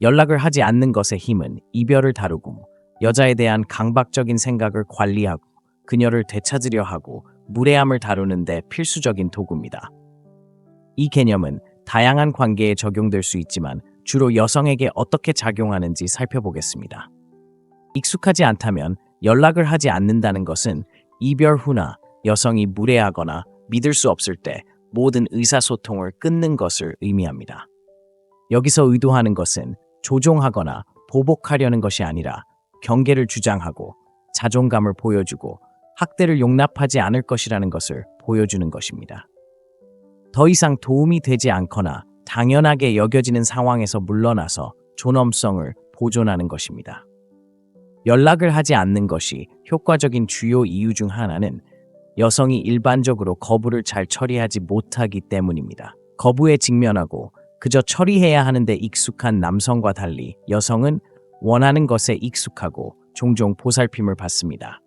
연락을 하지 않는 것의 힘은 이별을 다루고 여자에 대한 강박적인 생각을 관리하고 그녀를 되찾으려 하고 무례함을 다루는 데 필수적인 도구입니다. 이 개념은 다양한 관계에 적용될 수 있지만 주로 여성에게 어떻게 작용하는지 살펴보겠습니다. 익숙하지 않다면 연락을 하지 않는다는 것은 이별 후나 여성이 무례하거나 믿을 수 없을 때 모든 의사소통을 끊는 것을 의미합니다. 여기서 의도하는 것은 조종하거나 보복하려는 것이 아니라 경계를 주장하고 자존감을 보여주고 학대를 용납하지 않을 것이라는 것을 보여주는 것입니다. 더 이상 도움이 되지 않거나 당연하게 여겨지는 상황에서 물러나서 존엄성을 보존하는 것입니다. 연락을 하지 않는 것이 효과적인 주요 이유 중 하나는 여성이 일반적으로 거부를 잘 처리하지 못하기 때문입니다. 거부에 직면하고 그저 처리해야 하는데 익숙한 남성과 달리 여성은 원하는 것에 익숙하고 종종 보살핌을 받습니다.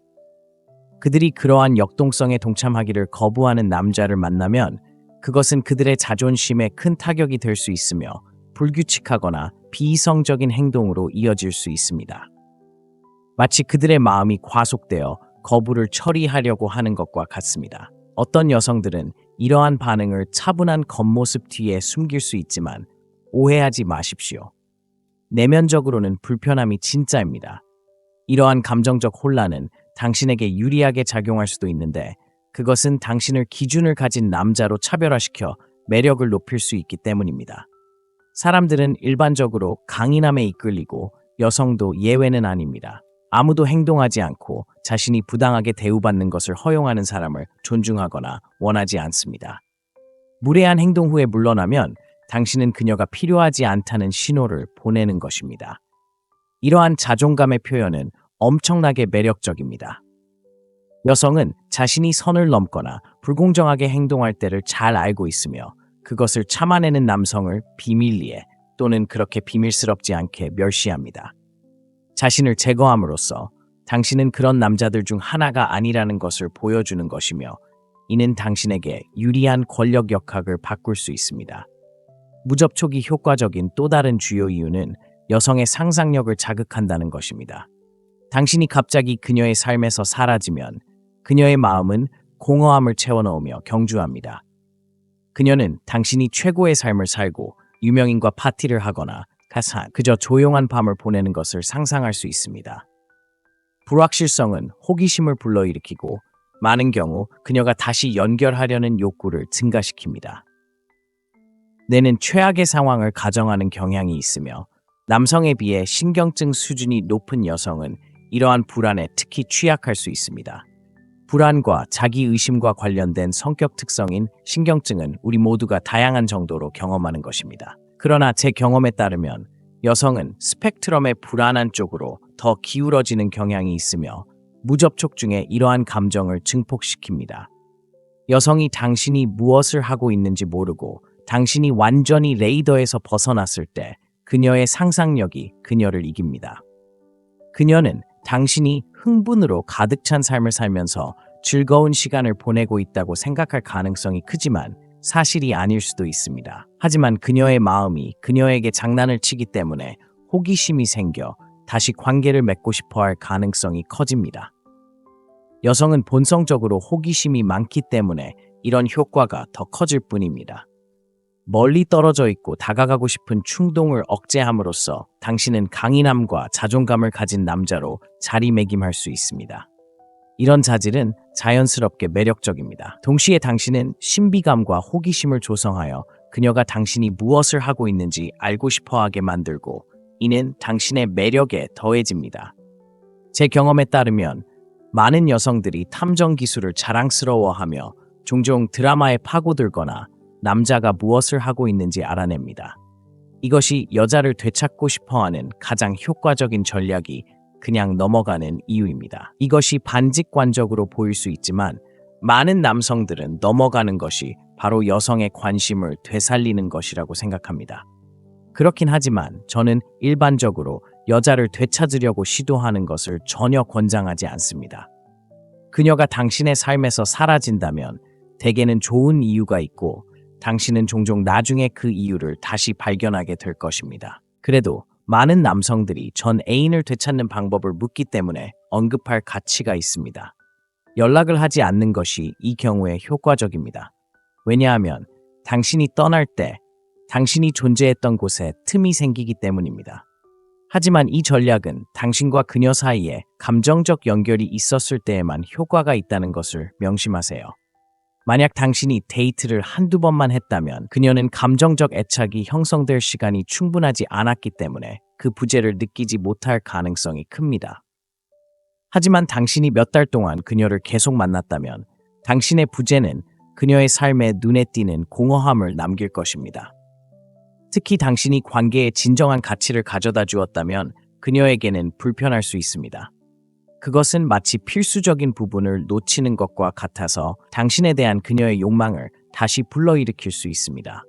그들이 그러한 역동성에 동참하기를 거부하는 남자를 만나면 그것은 그들의 자존심에 큰 타격이 될 수 있으며 불규칙하거나 비이성적인 행동으로 이어질 수 있습니다. 마치 그들의 마음이 과속되어 거부를 처리하려고 하는 것과 같습니다. 어떤 여성들은 이러한 반응을 차분한 겉모습 뒤에 숨길 수 있지만 오해하지 마십시오. 내면적으로는 불편함이 진짜입니다. 이러한 감정적 혼란은 당신에게 유리하게 작용할 수도 있는데 그것은 당신을 기준을 가진 남자로 차별화시켜 매력을 높일 수 있기 때문입니다. 사람들은 일반적으로 강인함에 이끌리고 여성도 예외는 아닙니다. 아무도 행동하지 않고 자신이 부당하게 대우받는 것을 허용하는 사람을 존중하거나 원하지 않습니다. 무례한 행동 후에 물러나면 당신은 그녀가 필요하지 않다는 신호를 보내는 것입니다. 이러한 자존감의 표현은 엄청나게 매력적입니다. 여성은 자신이 선을 넘거나 불공정하게 행동할 때를 잘 알고 있으며 그것을 참아내는 남성을 비밀리에 또는 그렇게 비밀스럽지 않게 멸시합니다. 자신을 제거함으로써 당신은 그런 남자들 중 하나가 아니라는 것을 보여주는 것이며 이는 당신에게 유리한 권력 역학을 바꿀 수 있습니다. 무접촉이 효과적인 또 다른 주요 이유는 여성의 상상력을 자극한다는 것입니다. 당신이 갑자기 그녀의 삶에서 사라지면 그녀의 마음은 공허함을 채워넣으며 경주합니다. 그녀는 당신이 최고의 삶을 살고 유명인과 파티를 하거나 그저 조용한 밤을 보내는 것을 상상할 수 있습니다. 불확실성은 호기심을 불러일으키고 많은 경우 그녀가 다시 연결하려는 욕구를 증가시킵니다. 뇌는 최악의 상황을 가정하는 경향이 있으며 남성에 비해 신경증 수준이 높은 여성은 이러한 불안에 특히 취약할 수 있습니다. 불안과 자기의심과 관련된 성격 특성인 신경증은 우리 모두가 다양한 정도로 경험하는 것입니다. 그러나 제 경험에 따르면 여성은 스펙트럼의 불안한 쪽으로 더 기울어지는 경향이 있으며 무접촉 중에 이러한 감정을 증폭시킵니다. 여성이 당신이 무엇을 하고 있는지 모르고 당신이 완전히 레이더에서 벗어났을 때 그녀의 상상력이 그녀를 이깁니다. 그녀는 당신이 흥분으로 가득 찬 삶을 살면서 즐거운 시간을 보내고 있다고 생각할 가능성이 크지만 사실이 아닐 수도 있습니다. 하지만 그녀의 마음이 그녀에게 장난을 치기 때문에 호기심이 생겨 다시 관계를 맺고 싶어 할 가능성이 커집니다. 여성은 본성적으로 호기심이 많기 때문에 이런 효과가 더 커질 뿐입니다. 멀리 떨어져 있고 다가가고 싶은 충동을 억제함으로써 당신은 강인함과 자존감을 가진 남자로 자리매김할 수 있습니다. 이런 자질은 자연스럽게 매력적입니다. 동시에 당신은 신비감과 호기심을 조성하여 그녀가 당신이 무엇을 하고 있는지 알고 싶어하게 만들고 이는 당신의 매력에 더해집니다. 제 경험에 따르면 많은 여성들이 탐정 기술을 자랑스러워하며 종종 드라마에 파고들거나 남자가 무엇을 하고 있는지 알아냅니다. 이것이 여자를 되찾고 싶어하는 가장 효과적인 전략이 그냥 넘어가는 이유입니다. 이것이 반직관적으로 보일 수 있지만 많은 남성들은 넘어가는 것이 바로 여성의 관심을 되살리는 것이라고 생각합니다. 그렇긴 하지만 저는 일반적으로 여자를 되찾으려고 시도하는 것을 전혀 권장하지 않습니다. 그녀가 당신의 삶에서 사라진다면 대개는 좋은 이유가 있고 당신은 종종 나중에 그 이유를 다시 발견하게 될 것입니다. 그래도 많은 남성들이 전 애인을 되찾는 방법을 묻기 때문에 언급할 가치가 있습니다. 연락을 하지 않는 것이 이 경우에 효과적입니다. 왜냐하면 당신이 떠날 때 당신이 존재했던 곳에 틈이 생기기 때문입니다. 하지만 이 전략은 당신과 그녀 사이에 감정적 연결이 있었을 때에만 효과가 있다는 것을 명심하세요. 만약 당신이 데이트를 한두 번만 했다면 그녀는 감정적 애착이 형성될 시간이 충분하지 않았기 때문에 그 부재를 느끼지 못할 가능성이 큽니다. 하지만 당신이 몇 달 동안 그녀를 계속 만났다면 당신의 부재는 그녀의 삶에 눈에 띄는 공허함을 남길 것입니다. 특히 당신이 관계에 진정한 가치를 가져다 주었다면 그녀에게는 불편할 수 있습니다. 그것은 마치 필수적인 부분을 놓치는 것과 같아서 당신에 대한 그녀의 욕망을 다시 불러일으킬 수 있습니다.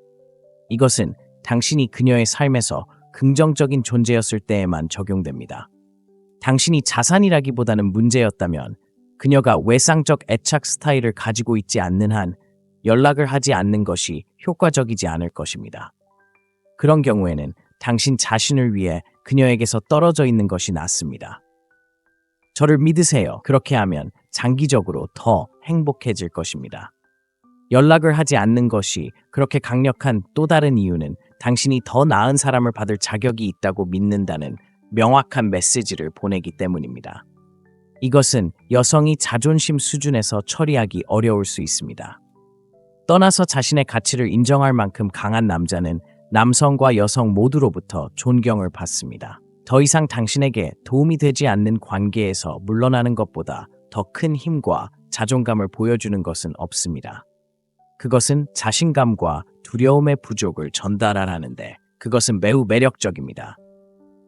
이것은 당신이 그녀의 삶에서 긍정적인 존재였을 때에만 적용됩니다. 당신이 자산이라기보다는 문제였다면 그녀가 외상적 애착 스타일을 가지고 있지 않는 한 연락을 하지 않는 것이 효과적이지 않을 것입니다. 그런 경우에는 당신 자신을 위해 그녀에게서 떨어져 있는 것이 낫습니다. 저를 믿으세요. 그렇게 하면 장기적으로 더 행복해질 것입니다. 연락을 하지 않는 것이 그렇게 강력한 또 다른 이유는 당신이 더 나은 사람을 받을 자격이 있다고 믿는다는 명확한 메시지를 보내기 때문입니다. 이것은 여성이 자존심 수준에서 처리하기 어려울 수 있습니다. 떠나서 자신의 가치를 인정할 만큼 강한 남자는 남성과 여성 모두로부터 존경을 받습니다. 더 이상 당신에게 도움이 되지 않는 관계에서 물러나는 것보다 더 큰 힘과 자존감을 보여주는 것은 없습니다. 그것은 자신감과 두려움의 부족을 전달하는데 그것은 매우 매력적입니다.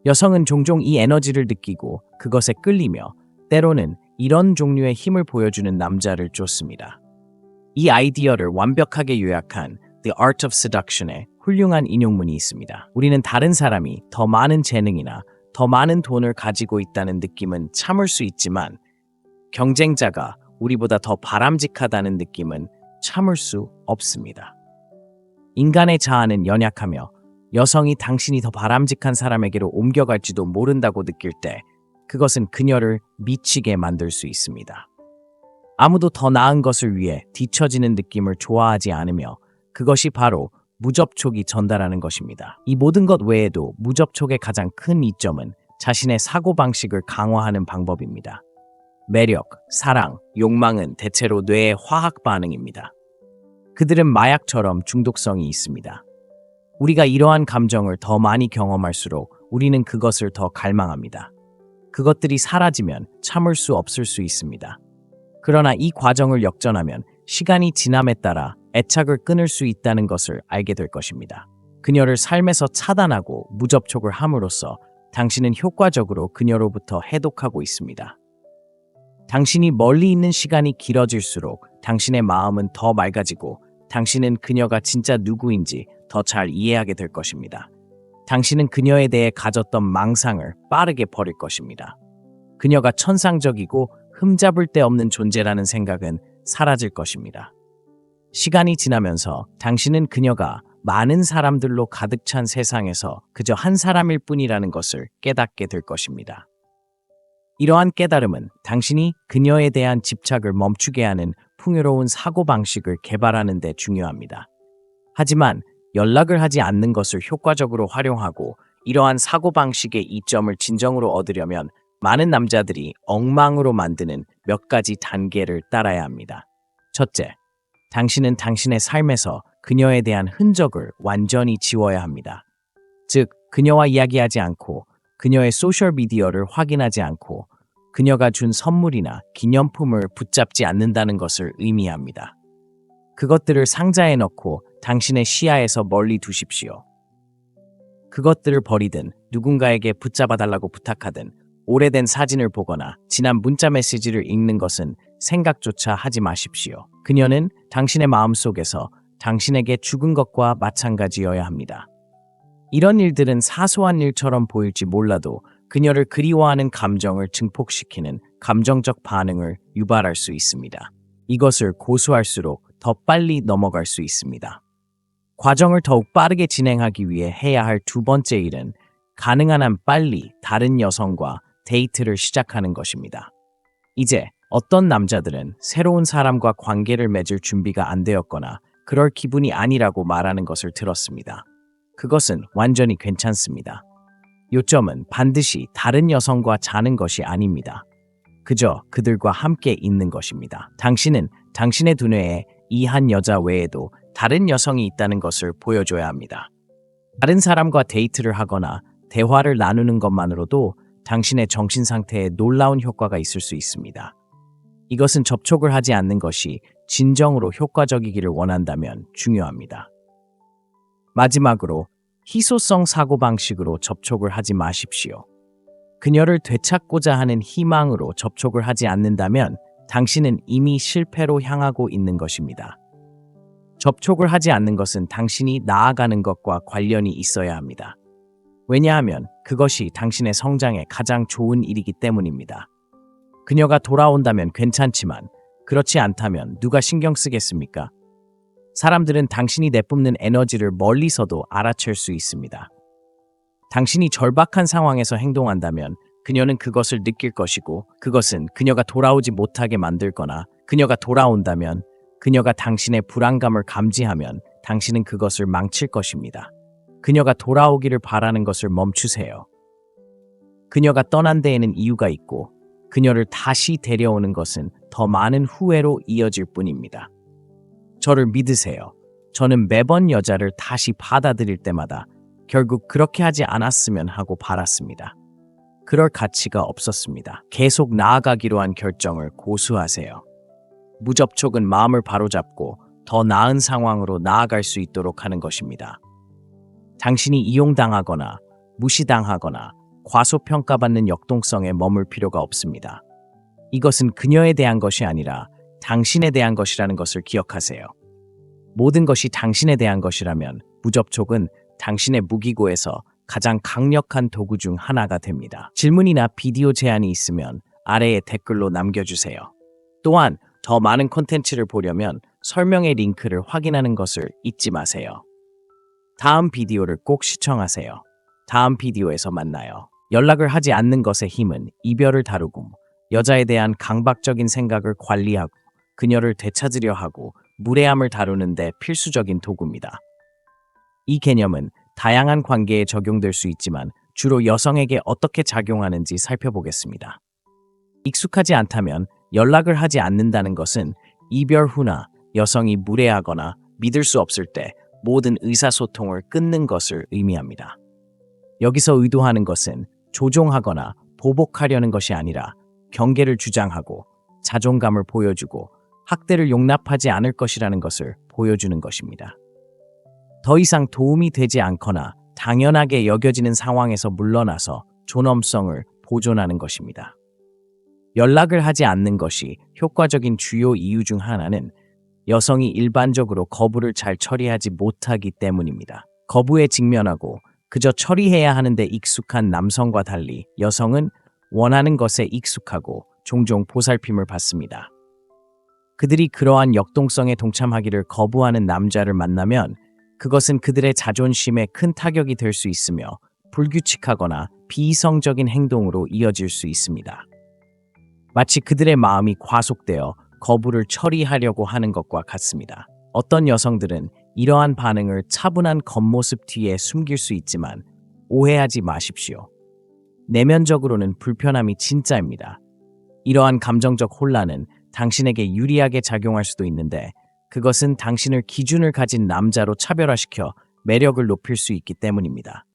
여성은 종종 이 에너지를 느끼고 그것에 끌리며 때로는 이런 종류의 힘을 보여주는 남자를 쫓습니다. 이 아이디어를 완벽하게 요약한 The Art of Seduction의 훌륭한 인용문이 있습니다. 우리는 다른 사람이 더 많은 재능이나 더 많은 돈을 가지고 있다는 느낌은 참을 수 있지만 경쟁자가 우리보다 더 바람직하다는 느낌은 참을 수 없습니다. 인간의 자아는 연약하며 여성이 당신이 더 바람직한 사람에게로 옮겨갈지도 모른다고 느낄 때 그것은 그녀를 미치게 만들 수 있습니다. 아무도 더 나은 것을 위해 뒤처지는 느낌을 좋아하지 않으며 그것이 바로 무접촉이 전달하는 것입니다. 이 모든 것 외에도 무접촉의 가장 큰 이점은 자신의 사고방식을 강화하는 방법입니다. 매력, 사랑, 욕망은 대체로 뇌의 화학 반응입니다. 그들은 마약처럼 중독성이 있습니다. 우리가 이러한 감정을 더 많이 경험할수록 우리는 그것을 더 갈망합니다. 그것들이 사라지면 참을 수 없을 수 있습니다. 그러나 이 과정을 역전하면 시간이 지남에 따라 애착을 끊을 수 있다는 것을 알게 될 것입니다. 그녀를 삶에서 차단하고 무접촉을 함으로써 당신은 효과적으로 그녀로부터 해독하고 있습니다. 당신이 멀리 있는 시간이 길어질수록 당신의 마음은 더 맑아지고 당신은 그녀가 진짜 누구인지 더 잘 이해하게 될 것입니다. 당신은 그녀에 대해 가졌던 망상을 빠르게 버릴 것입니다. 그녀가 천상적이고 흠잡을 데 없는 존재라는 생각은 사라질 것입니다. 시간이 지나면서 당신은 그녀가 많은 사람들로 가득 찬 세상에서 그저 한 사람일 뿐이라는 것을 깨닫게 될 것입니다. 이러한 깨달음은 당신이 그녀에 대한 집착을 멈추게 하는 풍요로운 사고방식을 개발하는 데 중요합니다. 하지만 연락을 하지 않는 것을 효과적으로 활용하고 이러한 사고방식의 이점을 진정으로 얻으려면 많은 남자들이 엉망으로 만드는 몇 가지 단계를 따라야 합니다. 첫째, 당신은 당신의 삶에서 그녀에 대한 흔적을 완전히 지워야 합니다. 즉, 그녀와 이야기하지 않고 그녀의 소셜미디어를 확인하지 않고 그녀가 준 선물이나 기념품을 붙잡지 않는다는 것을 의미합니다. 그것들을 상자에 넣고 당신의 시야에서 멀리 두십시오. 그것들을 버리든 누군가에게 붙잡아달라고 부탁하든 오래된 사진을 보거나 지난 문자 메시지를 읽는 것은 생각조차 하지 마십시오. 그녀는 당신의 마음속에서 당신에게 죽은 것과 마찬가지여야 합니다. 이런 일들은 사소한 일처럼 보일지 몰라도 그녀를 그리워하는 감정을 증폭시키는 감정적 반응을 유발할 수 있습니다. 이것을 고수할수록 더 빨리 넘어갈 수 있습니다. 과정을 더욱 빠르게 진행하기 위해 해야 할 두 번째 일은 가능한 한 빨리 다른 여성과 데이트를 시작하는 것입니다. 이제 어떤 남자들은 새로운 사람과 관계를 맺을 준비가 안 되었거나 그럴 기분이 아니라고 말하는 것을 들었습니다. 그것은 완전히 괜찮습니다. 요점은 반드시 다른 여성과 자는 것이 아닙니다. 그저 그들과 함께 있는 것입니다. 당신은 당신의 두뇌에 이 한 여자 외에도 다른 여성이 있다는 것을 보여줘야 합니다. 다른 사람과 데이트를 하거나 대화를 나누는 것만으로도 당신의 정신 상태에 놀라운 효과가 있을 수 있습니다. 이것은 접촉을 하지 않는 것이 진정으로 효과적이기를 원한다면 중요합니다. 마지막으로 희소성 사고방식으로 접촉을 하지 마십시오. 그녀를 되찾고자 하는 희망으로 접촉을 하지 않는다면 당신은 이미 실패로 향하고 있는 것입니다. 접촉을 하지 않는 것은 당신이 나아가는 것과 관련이 있어야 합니다. 왜냐하면 그것이 당신의 성장에 가장 좋은 일이기 때문입니다. 그녀가 돌아온다면 괜찮지만 그렇지 않다면 누가 신경 쓰겠습니까? 사람들은 당신이 내뿜는 에너지를 멀리서도 알아챌 수 있습니다. 당신이 절박한 상황에서 행동한다면 그녀는 그것을 느낄 것이고 그것은 그녀가 돌아오지 못하게 만들거나 그녀가 돌아온다면 그녀가 당신의 불안감을 감지하면 당신은 그것을 망칠 것입니다. 그녀가 돌아오기를 바라는 것을 멈추세요. 그녀가 떠난 데에는 이유가 있고 그녀를 다시 데려오는 것은 더 많은 후회로 이어질 뿐입니다. 저를 믿으세요. 저는 매번 여자를 다시 받아들일 때마다 결국 그렇게 하지 않았으면 하고 바랐습니다. 그럴 가치가 없었습니다. 계속 나아가기로 한 결정을 고수하세요. 무접촉은 마음을 바로잡고 더 나은 상황으로 나아갈 수 있도록 하는 것입니다. 당신이 이용당하거나 무시당하거나 과소평가받는 역동성에 머물 필요가 없습니다. 이것은 그녀에 대한 것이 아니라 당신에 대한 것이라는 것을 기억하세요. 모든 것이 당신에 대한 것이라면 무접촉은 당신의 무기고에서 가장 강력한 도구 중 하나가 됩니다. 질문이나 비디오 제안이 있으면 아래에 댓글로 남겨주세요. 또한 더 많은 콘텐츠를 보려면 설명의 링크를 확인하는 것을 잊지 마세요. 다음 비디오를 꼭 시청하세요. 다음 비디오에서 만나요. 연락을 하지 않는 것의 힘은 이별을 다루고 여자에 대한 강박적인 생각을 관리하고 그녀를 되찾으려 하고 무례함을 다루는 데 필수적인 도구입니다. 이 개념은 다양한 관계에 적용될 수 있지만 주로 여성에게 어떻게 작용하는지 살펴보겠습니다. 익숙하지 않다면 연락을 하지 않는다는 것은 이별 후나 여성이 무례하거나 믿을 수 없을 때 모든 의사소통을 끊는 것을 의미합니다. 여기서 의도하는 것은 조종하거나 보복하려는 것이 아니라 경계를 주장하고 자존감을 보여주고 학대를 용납하지 않을 것이라는 것을 보여주는 것입니다. 더 이상 도움이 되지 않거나 당연하게 여겨지는 상황에서 물러나서 존엄성을 보존하는 것입니다. 연락을 하지 않는 것이 효과적인 주요 이유 중 하나는 여성이 일반적으로 거부를 잘 처리하지 못하기 때문입니다. 거부에 직면하고 그저 처리해야 하는데 익숙한 남성과 달리 여성은 원하는 것에 익숙하고 종종 보살핌을 받습니다. 그들이 그러한 역동성에 동참하기를 거부하는 남자를 만나면 그것은 그들의 자존심에 큰 타격이 될 수 있으며 불규칙하거나 비이성적인 행동으로 이어질 수 있습니다. 마치 그들의 마음이 과속되어 거부를 처리하려고 하는 것과 같습니다. 어떤 여성들은 이러한 반응을 차분한 겉모습 뒤에 숨길 수 있지만 오해하지 마십시오. 내면적으로는 불편함이 진짜입니다. 이러한 감정적 혼란은 당신에게 유리하게 작용할 수도 있는데 그것은 당신을 기준을 가진 남자로 차별화시켜 매력을 높일 수 있기 때문입니다.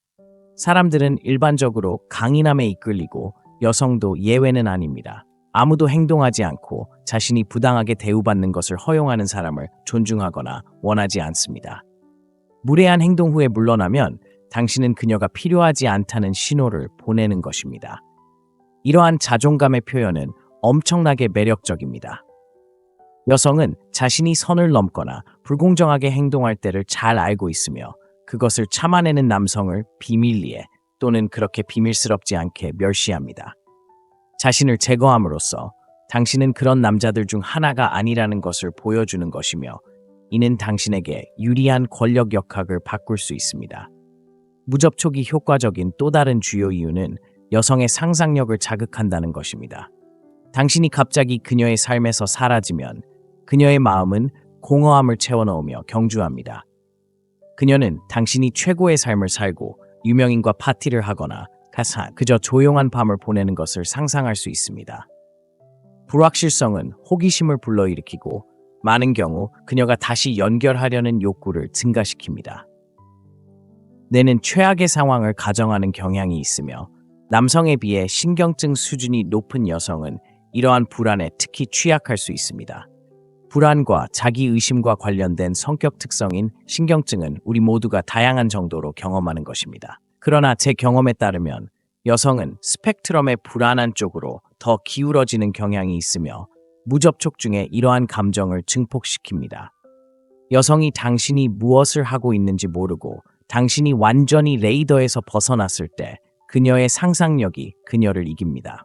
사람들은 일반적으로 강인함에 이끌리고 여성도 예외는 아닙니다. 아무도 행동하지 않고 자신이 부당하게 대우받는 것을 허용하는 사람을 존중하거나 원하지 않습니다. 무례한 행동 후에 물러나면 당신은 그녀가 필요하지 않다는 신호를 보내는 것입니다. 이러한 자존감의 표현은 엄청나게 매력적입니다. 여성은 자신이 선을 넘거나 불공정하게 행동할 때를 잘 알고 있으며 그것을 참아내는 남성을 비밀리에 또는 그렇게 비밀스럽지 않게 멸시합니다. 자신을 제거함으로써 당신은 그런 남자들 중 하나가 아니라는 것을 보여주는 것이며 이는 당신에게 유리한 권력 역학을 바꿀 수 있습니다. 무접촉이 효과적인 또 다른 주요 이유는 여성의 상상력을 자극한다는 것입니다. 당신이 갑자기 그녀의 삶에서 사라지면 그녀의 마음은 공허함을 채워넣으며 경주합니다. 그녀는 당신이 최고의 삶을 살고 유명인과 파티를 하거나 그저 조용한 밤을 보내는 것을 상상할 수 있습니다. 불확실성은 호기심을 불러일으키고 많은 경우 그녀가 다시 연결하려는 욕구를 증가시킵니다. 뇌는 최악의 상황을 가정하는 경향이 있으며 남성에 비해 신경증 수준이 높은 여성은 이러한 불안에 특히 취약할 수 있습니다. 불안과 자기의심과 관련된 성격 특성인 신경증은 우리 모두가 다양한 정도로 경험하는 것입니다. 그러나 제 경험에 따르면 여성은 스펙트럼의 불안한 쪽으로 더 기울어지는 경향이 있으며 무접촉 중에 이러한 감정을 증폭시킵니다. 여성이 당신이 무엇을 하고 있는지 모르고 당신이 완전히 레이더에서 벗어났을 때 그녀의 상상력이 그녀를 이깁니다.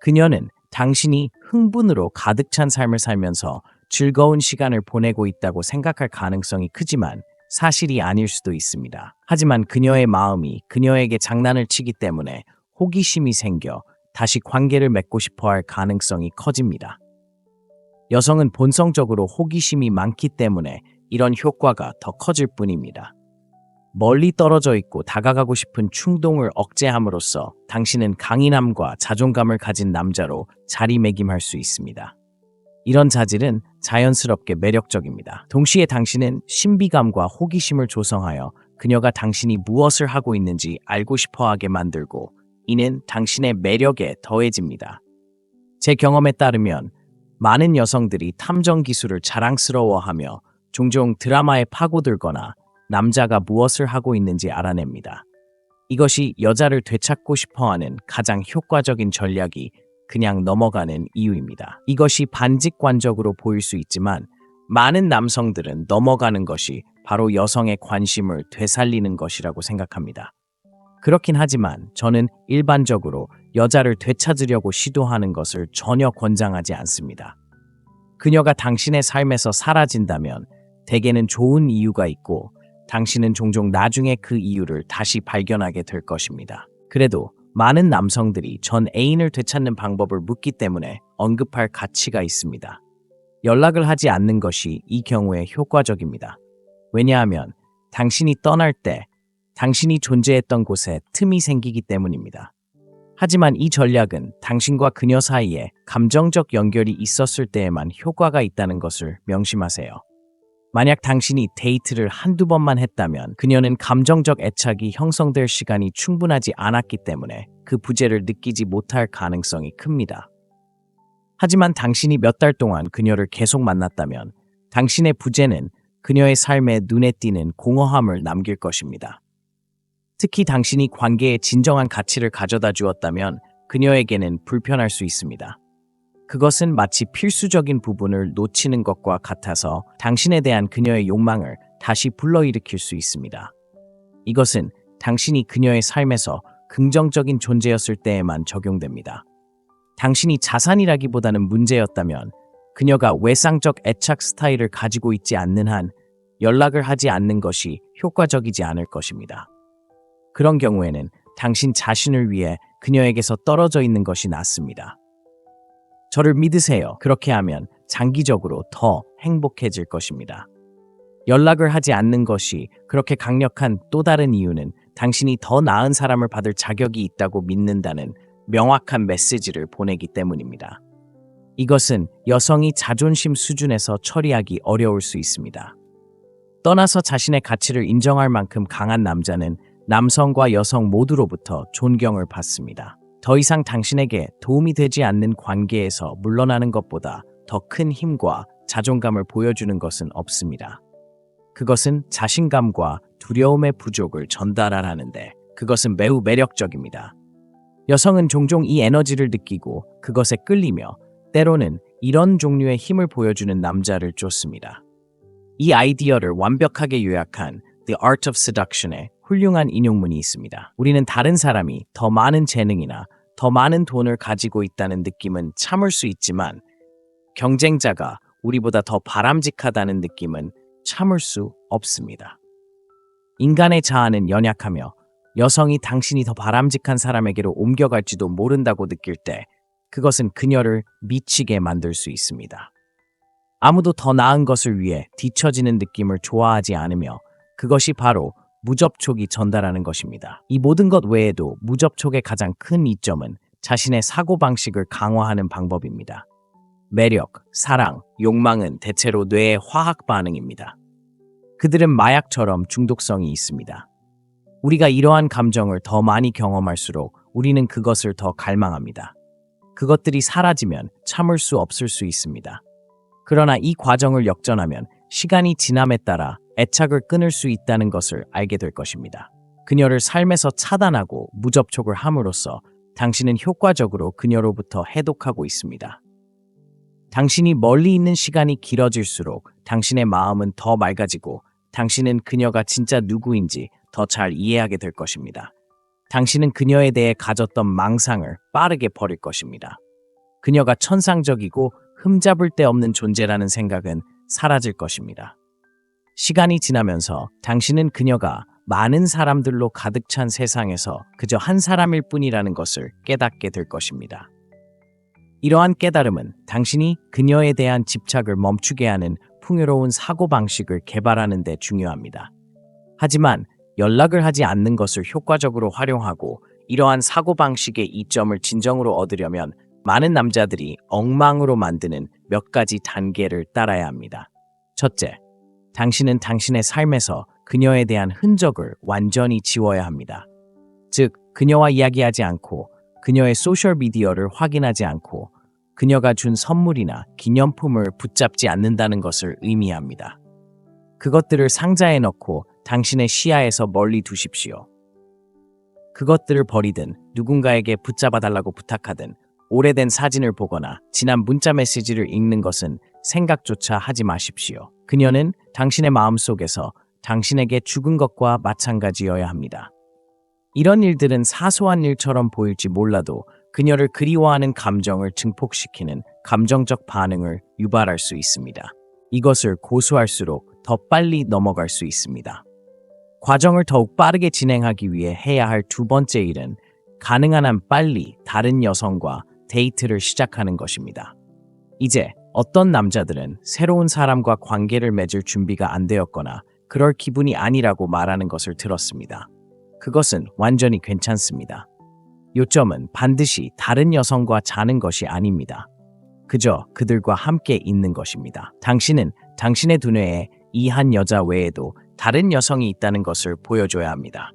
그녀는 당신이 흥분으로 가득 찬 삶을 살면서 즐거운 시간을 보내고 있다고 생각할 가능성이 크지만 사실이 아닐 수도 있습니다. 하지만 그녀의 마음이 그녀에게 장난을 치기 때문에 호기심이 생겨 다시 관계를 맺고 싶어 할 가능성이 커집니다. 여성은 본성적으로 호기심이 많기 때문에 이런 효과가 더 커질 뿐입니다. 멀리 떨어져 있고 다가가고 싶은 충동을 억제함으로써 당신은 강인함과 자존감을 가진 남자로 자리매김할 수 있습니다. 이런 자질은 자연스럽게 매력적입니다. 동시에 당신은 신비감과 호기심을 조성하여 그녀가 당신이 무엇을 하고 있는지 알고 싶어하게 만들고 이는 당신의 매력에 더해집니다. 제 경험에 따르면 많은 여성들이 탐정 기술을 자랑스러워하며 종종 드라마에 파고들거나 남자가 무엇을 하고 있는지 알아냅니다. 이것이 여자를 되찾고 싶어하는 가장 효과적인 전략이 그냥 넘어가는 이유입니다. 이것이 반직관적으로 보일 수 있지만 많은 남성들은 넘어가는 것이 바로 여성의 관심을 되살리는 것이라고 생각합니다. 그렇긴 하지만 저는 일반적으로 여자를 되찾으려고 시도하는 것을 전혀 권장하지 않습니다. 그녀가 당신의 삶에서 사라진다면 대개는 좋은 이유가 있고 당신은 종종 나중에 그 이유를 다시 발견하게 될 것입니다. 그래도 많은 남성들이 전 애인을 되찾는 방법을 묻기 때문에 언급할 가치가 있습니다. 연락을 하지 않는 것이 이 경우에 효과적입니다. 왜냐하면 당신이 떠날 때 당신이 존재했던 곳에 틈이 생기기 때문입니다. 하지만 이 전략은 당신과 그녀 사이에 감정적 연결이 있었을 때에만 효과가 있다는 것을 명심하세요. 만약 당신이 데이트를 한두 번만 했다면 그녀는 감정적 애착이 형성될 시간이 충분하지 않았기 때문에 그 부재를 느끼지 못할 가능성이 큽니다. 하지만 당신이 몇 달 동안 그녀를 계속 만났다면 당신의 부재는 그녀의 삶에 눈에 띄는 공허함을 남길 것입니다. 특히 당신이 관계에 진정한 가치를 가져다 주었다면 그녀에게는 불편할 수 있습니다. 그것은 마치 필수적인 부분을 놓치는 것과 같아서 당신에 대한 그녀의 욕망을 다시 불러일으킬 수 있습니다. 이것은 당신이 그녀의 삶에서 긍정적인 존재였을 때에만 적용됩니다. 당신이 자산이라기보다는 문제였다면 그녀가 외상적 애착 스타일을 가지고 있지 않는 한 연락을 하지 않는 것이 효과적이지 않을 것입니다. 그런 경우에는 당신 자신을 위해 그녀에게서 떨어져 있는 것이 낫습니다. 저를 믿으세요. 그렇게 하면 장기적으로 더 행복해질 것입니다. 연락을 하지 않는 것이 그렇게 강력한 또 다른 이유는 당신이 더 나은 사람을 받을 자격이 있다고 믿는다는 명확한 메시지를 보내기 때문입니다. 이것은 여성이 자존심 수준에서 처리하기 어려울 수 있습니다. 떠나서 자신의 가치를 인정할 만큼 강한 남자는 남성과 여성 모두로부터 존경을 받습니다. 더 이상 당신에게 도움이 되지 않는 관계에서 물러나는 것보다 더 큰 힘과 자존감을 보여주는 것은 없습니다. 그것은 자신감과 두려움의 부족을 전달하는데 그것은 매우 매력적입니다. 여성은 종종 이 에너지를 느끼고 그것에 끌리며 때로는 이런 종류의 힘을 보여주는 남자를 쫓습니다. 이 아이디어를 완벽하게 요약한 The Art of Seduction의 훌륭한 인용문이 있습니다. 우리는 다른 사람이 더 많은 재능이나 더 많은 돈을 가지고 있다는 느낌은 참을 수 있지만 경쟁자가 우리보다 더 바람직하다는 느낌은 참을 수 없습니다. 인간의 자아는 연약하며 여성이 당신이 더 바람직한 사람에게로 옮겨갈지도 모른다고 느낄 때 그것은 그녀를 미치게 만들 수 있습니다. 아무도 더 나은 것을 위해 뒤처지는 느낌을 좋아하지 않으며 그것이 바로 무접촉이 전달하는 것입니다. 이 모든 것 외에도 무접촉의 가장 큰 이점은 자신의 사고방식을 강화하는 방법입니다. 매력, 사랑, 욕망은 대체로 뇌의 화학 반응입니다. 그들은 마약처럼 중독성이 있습니다. 우리가 이러한 감정을 더 많이 경험할수록 우리는 그것을 더 갈망합니다. 그것들이 사라지면 참을 수 없을 수 있습니다. 그러나 이 과정을 역전하면 시간이 지남에 따라 애착을 끊을 수 있다는 것을 알게 될 것입니다. 그녀를 삶에서 차단하고 무접촉을 함으로써 당신은 효과적으로 그녀로부터 해독하고 있습니다. 당신이 멀리 있는 시간이 길어질수록 당신의 마음은 더 맑아지고 당신은 그녀가 진짜 누구인지 더 잘 이해하게 될 것입니다. 당신은 그녀에 대해 가졌던 망상을 빠르게 버릴 것입니다. 그녀가 천상적이고 흠잡을 데 없는 존재라는 생각은 사라질 것입니다. 시간이 지나면서 당신은 그녀가 많은 사람들로 가득 찬 세상에서 그저 한 사람일 뿐이라는 것을 깨닫게 될 것입니다. 이러한 깨달음은 당신이 그녀에 대한 집착을 멈추게 하는 풍요로운 사고방식을 개발하는 데 중요합니다. 하지만 연락을 하지 않는 것을 효과적으로 활용하고 이러한 사고방식의 이점을 진정으로 얻으려면 많은 남자들이 엉망으로 만드는 몇 가지 단계를 따라야 합니다. 첫째, 당신은 당신의 삶에서 그녀에 대한 흔적을 완전히 지워야 합니다. 즉, 그녀와 이야기하지 않고 그녀의 소셜미디어를 확인하지 않고 그녀가 준 선물이나 기념품을 붙잡지 않는다는 것을 의미합니다. 그것들을 상자에 넣고 당신의 시야에서 멀리 두십시오. 그것들을 버리든 누군가에게 붙잡아달라고 부탁하든 오래된 사진을 보거나 지난 문자 메시지를 읽는 것은 생각조차 하지 마십시오. 그녀는 당신의 마음속에서 당신에게 죽은 것과 마찬가지여야 합니다. 이런 일들은 사소한 일처럼 보일지 몰라도 그녀를 그리워하는 감정을 증폭시키는 감정적 반응을 유발할 수 있습니다. 이것을 고수할수록 더 빨리 넘어갈 수 있습니다. 과정을 더욱 빠르게 진행하기 위해 해야 할 두 번째 일은 가능한 한 빨리 다른 여성과 데이트를 시작하는 것입니다. 이제 어떤 남자들은 새로운 사람과 관계를 맺을 준비가 안 되었거나 그럴 기분이 아니라고 말하는 것을 들었습니다. 그것은 완전히 괜찮습니다. 요점은 반드시 다른 여성과 자는 것이 아닙니다. 그저 그들과 함께 있는 것입니다. 당신은 당신의 두뇌에 이 한 여자 외에도 다른 여성이 있다는 것을 보여줘야 합니다.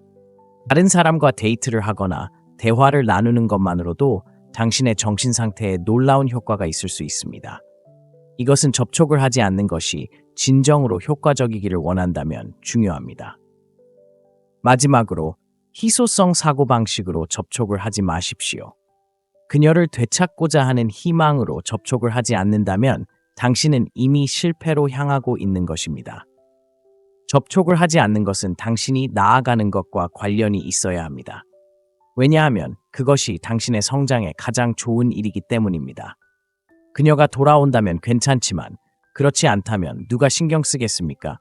다른 사람과 데이트를 하거나 대화를 나누는 것만으로도 당신의 정신 상태에 놀라운 효과가 있을 수 있습니다. 이것은 접촉을 하지 않는 것이 진정으로 효과적이기를 원한다면 중요합니다. 마지막으로 희소성 사고방식으로 접촉을 하지 마십시오. 그녀를 되찾고자 하는 희망으로 접촉을 하지 않는다면 당신은 이미 실패로 향하고 있는 것입니다. 접촉을 하지 않는 것은 당신이 나아가는 것과 관련이 있어야 합니다. 왜냐하면 그것이 당신의 성장에 가장 좋은 일이기 때문입니다. 그녀가 돌아온다면 괜찮지만 그렇지 않다면 누가 신경 쓰겠습니까?